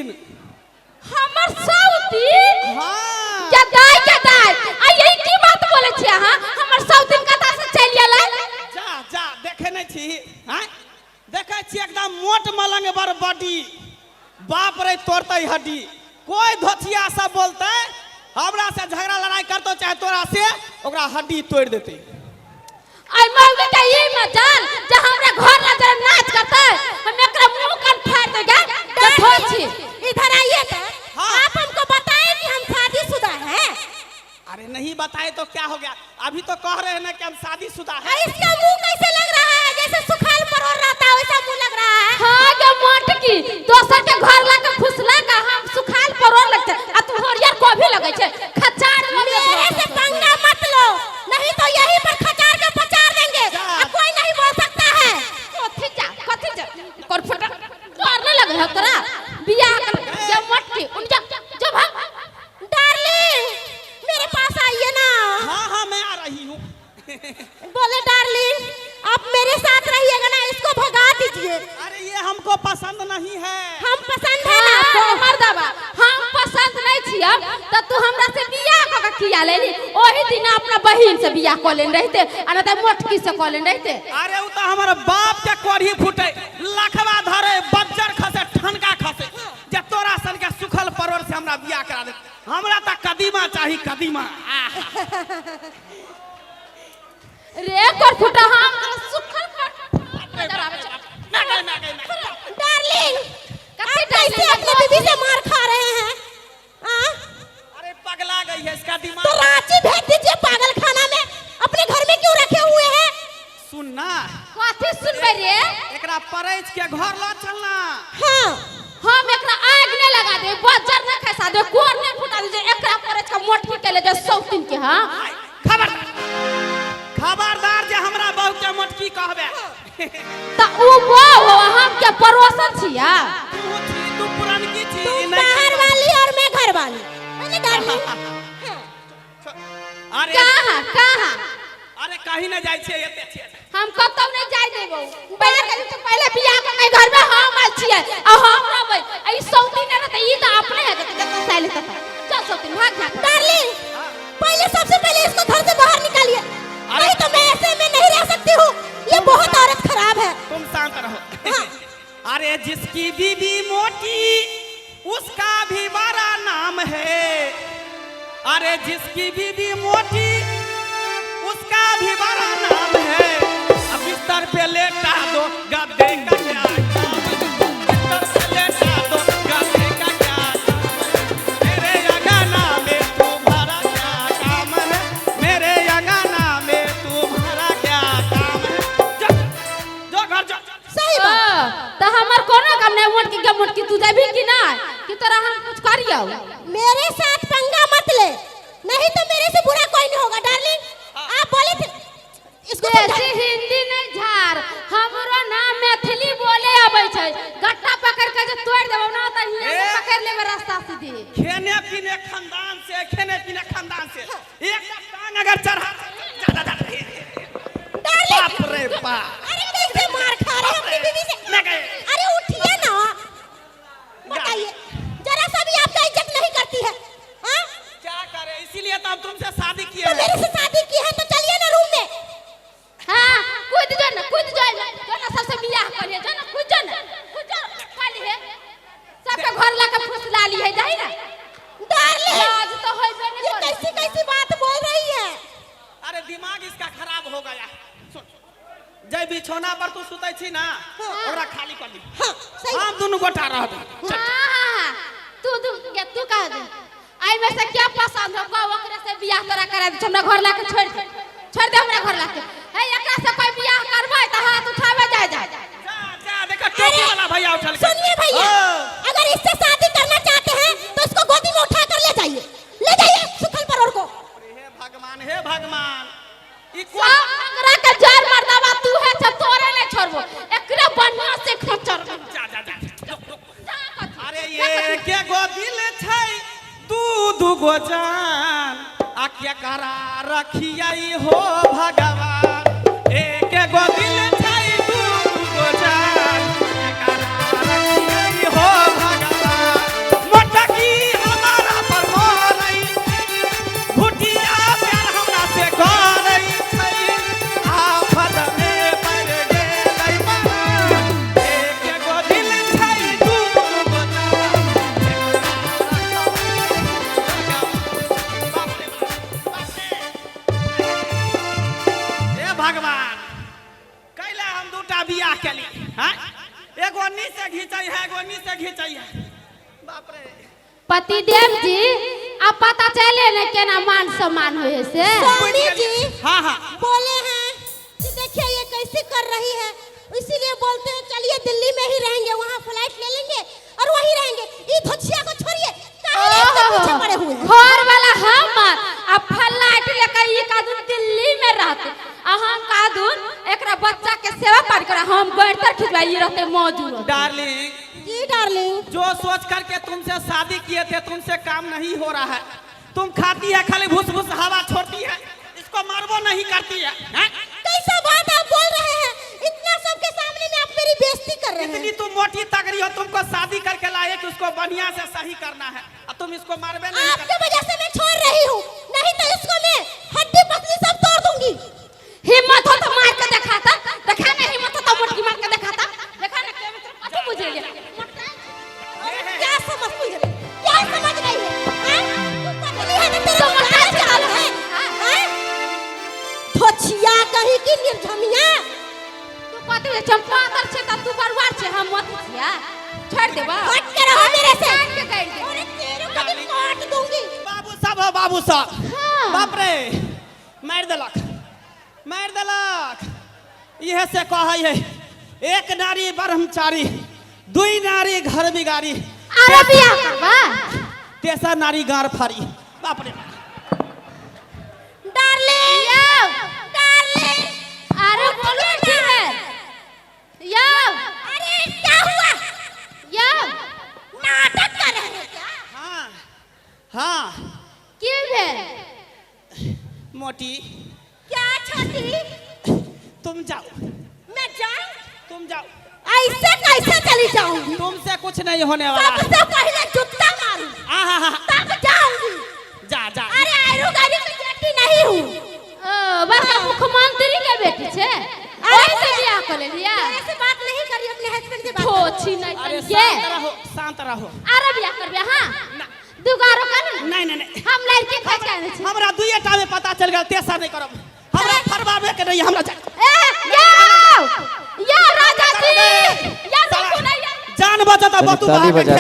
सौतीन। हमर सौतीन हाँ क्या दाय आ यही की बात बोले छी हां हमर सौतीन कता से चल गेलै। जा जा देखे नहीं छी हैं देखे छी एकदम मोट मलंग बर बॉडी बाप रे तोड़ते हड्डी। कोई धोतिया सब बोलते हमरा से झगड़ा लड़ाई करतो चाहे तोरा से ओकरा हड्डी तोड़ देते। आई मौगे का ये मजाल जे हमरा घर ना जरा नाच करते हम एकरा मुंह कान फाड़ देगा तो धोची इधर आइए तो हाँ। आप हमको बताएं कि हम शादीशुदा हैं। अरे नहीं बताए तो क्या हो गया, अभी तो कह रहे हैं ना कि हम शादीशुदा हैं। इसका मुंह कैसे लग रहा है जैसे सुखाल परोर रहता है वैसा मुंह लग रहा है। हां के मोट की दोसर के घर ला के फुसला का हम सुखाल परोर लगते आ तू हरियर को भी लगे छे खचार मेरे से पंगा मत लो नहीं तो यहीं पर खचार के पचार देंगे अब कोई नहीं बोल सकता है। कथि जा कर फटा मारने लगे है तोरा बियाह कर ये मोट की उन जा जब हम डार्लिंग मेरे पास आइए ना। हाँ हाँ मैं आ रही हूँ। बोले डार्लिंग आप मेरे साथ रहिएगा ना इसको भगा दीजिए। अरे ये हमको पसंद नहीं है। हम पसंद है ना तो आपको। मर्दबा हम पसंद नहीं छिया त तू हमरा से बियाह क के किया लेनी ओही दिन अपना बहिन से बियाह क लेन रहते आ न त मोटकी से क लेन रहते। अरे वो तो हमारे बाप के कोढ़ी फूटे लखवा धरे बज्जर खसे ठनका खसे जे तोरा सन के सुखल परोर से हमरा बियाह करा दे। हमरा त कदीमा चाही कदीमा। रे कर फुटा हम सुखल नजर आवे छ। ना गई डार्लिंग आप कैसे अपने बीवी से मार खा रहे हैं। हाँ? अरे पगला गई है इसका दिमाग। तो रांची भेज दीजिए पागल खाना में अपने घर में क्यों रखे हुए हैं। सुन ना कथि सुनबे रे एकरा परैच के घर ला चलना। हाँ हम एकरा आग ने लगा दे बज्जर न खसा दे कोर ने फुटा दे एकरा पर छ मोटकी के ले जे सौतीन के। हां खबरदार जे हमरा बहू के मोटकी कहबे त उ वो हम के परोसन छिया। तू पुरानकी छी तुम बाहर वाली और मैं घर वाली मैंने डार्लिंग। अरे कहां अरे कहीं ना जाय छे एते छे हम कतौ नहीं जाय देबो पहले कहि तो पहले बियाह के घर में हम आल छियै आ हम रहबै ई सौतीन न त ई त अपने है त साइले त चल सौतीन भाग डार्लिंग पहले सबसे पहले इसको घर से बाहर निकालिए नहीं तो मैं ऐसे में नहीं रह सकती हूँ। ये बहुत औरत खराब है। तुम शांत रहो। अरे जिसकी बीबी मोटी उसका भी बड़ा नाम है। अरे जिसकी बीबी मोटी उसका भी बड़ा नाम है। अब बिस्तर पे लेटा दो गद्दे का क्या काम है? बिस्तर पे लेटा दो गद्दे का क्या काम है? मेरे अंगना में तुम्हारा क्या काम है? मेरे अंगना में तुम्हारा क्या काम है? जो घर जो सही बात। त हमर कोनो काम नहीं मोटकी तू जाबी कि ना कि तोरा हम कुछ करियो। मेरे साथ पंगा मत ले नहीं तो मेरे से बुरा कोई नहीं होगा। डार्लिंग आप बोले थे इसको ऐसे हिंदी नहीं झार हमरो नाम मैथिली बोले आबै छै गट्टा पकड़ के जे तोड़ देबो ना त हियां पकड़ लेबे रास्ता सीधी। खेने पीने खानदान से एक टांग अगर चढ़ा बाप रे बाप। अरे कैसे मार खा रहे हैं अपनी बीवी से। मैं गए अरे उठिए ना बताइए जरा सा भी आपका इज्जत नहीं करती है। हाँ क्या करे इसीलिए तो हम तुमसे शादी किए तो हैं। मेरे से शादी की है तो चलिए ना रूम में। हां कूद जा ना सबसे बियाह करिए जा ना कूद जा खाली है सबके घर ला के फुसला ली है जाई ना। डार्लिंग आज तो होइबे नहीं ये करे। कैसी बात बोल रही है। अरे दिमाग इसका खराब हो गया। सुन जय बिछौना पर तू सुतै छी ना ओकरा खाली कर दी। हाँ सही हम दोनों गोटा रहब। हां तू कह दे आई में से क्या पसंद हो गो ओकरे से बियाह तोरा करा दे हमरा घर ला के छोड़ दे हमरा घर ला के हे एकरा से कोई बियाह करबै त हाथ उठावे जा देखा टोपी वाला भैया उठल के। सुनिए भैया अगर इससे शादी करना चाहते हैं तो इसको गोदी में उठा कर ले जाइए सुखल परोर को। हे भगवान ई सब अंगरा के जार मर्दावा तू है छ तोरे नहीं छोड़बो एकरे बढ़िया से खचर जा। अरे ये के गो दिल छै दू गो जान आ के करा रखियै हो भगवान। एक गो दिल छै दू गो जान के करा रखियै हो भगवान। नहीं है। बाप रे। पतिदेव जी अब पता चले न केना मान सम्मान होए से। सोनी जी हाँ हाँ बोले हैं कि देखिए ये कैसे कर रही है, इसीलिए बोलते हैं चलिए दिल्ली में ही रहेंगे, वहाँ फ्लाइट ले लेंगे और वहीं रहेंगे। ये धोछिया को छोड़िए, काहे इसके पीछे पड़े हुए हैं? घर वाला हम अब फ्लाइट लेकर ये कादून दिल्ली में रहते, हम कादून एकरा बच्चा के सेवा कर कर हम बैठकर खिचवाई रहते मौजूद। डार्लिंग जी डार्लिंग, जो सोच करके तुमसे शादी किए थे तुमसे काम नहीं हो रहा है। तुम खाती है खाली भूस भूस हवा छोड़ती है, इसको मारबो नहीं करती है, हैं? कैसा बात आप बोल रहे हैं? इतना सबके सामने में आप मेरी बेइज्जती कर रहे इतनी हैं। तुम मोटी तगड़ी हो, तुमको शादी करके लाए कि उसको बढ़िया से सही करना है, अब तुम इसको मारबे नहीं आपके करती। वजह से मैं छोड़ रही हूँ, नहीं तो इसको मैं हड्डी पसली सब तोड़ दूंगी। हिम्मत हो तो मार के दिखाता, देखा ना हिम्मत हो तो मुट्ठी मार के दिखाता, देखा ना क्या मतलब बुझ रही है। क्या समझ रही है? हैं? तू पतली है तो तेरे को क्या चाल है? हैं? धोछिया कहीं की निर्धमिया। तू पति है चंपा तर छे त तू बरवार छे हम मत छिया, छोड़ देबा हट के रहो मेरे से। काट के काट दे। अरे तेरे को भी काट दूंगी। बाबू साहब हो बाबू साहब। हाँ। बाप रे मार देलक मार देलक। यह से कहै है एक नारी ब्रह्मचारी, दुई नारी घर बिगाड़ी, अरे बियाह करबा तेसर नारी गार फाड़ी। बाप रे डार्लिंग, यो डार्लिंग, अरे बोलो ठीक है यो अरे क्या हुआ? यो नाटक कर रहे हैं क्या? हाँ हाँ क्यों है मोटी क्या छोटी? तुम जाओ, मैं जाऊं? तुम जाओ, ऐसे कैसे चली जाऊंगी? तुमसे कुछ नहीं होने वाला है। सबसे पहले जूता मारूं, आहा तब जाऊंगी। जा जा। अरे आयरू गाड़ी की बेटी नहीं हूँ। ओ बड़का मुख्यमंत्री के बेटी छे, ऐसे बियाह कर ले लिया। ऐसे बात नहीं करिए अपने हस्बैंड से बात। छोची नहीं अरे ये शांत रहो शांत रहो। अरे बियाह करबे हां दुगारो कर नहीं नहीं नहीं हम लड़के खोज के आने छे। हमरा दुइये टा में पता चल गया, तेसर नहीं करब। हमरा फरमावे के नहीं, हमरा जा। यो राजा जी या देखो नहीं जान बचत बतू ताली बाहर बजा।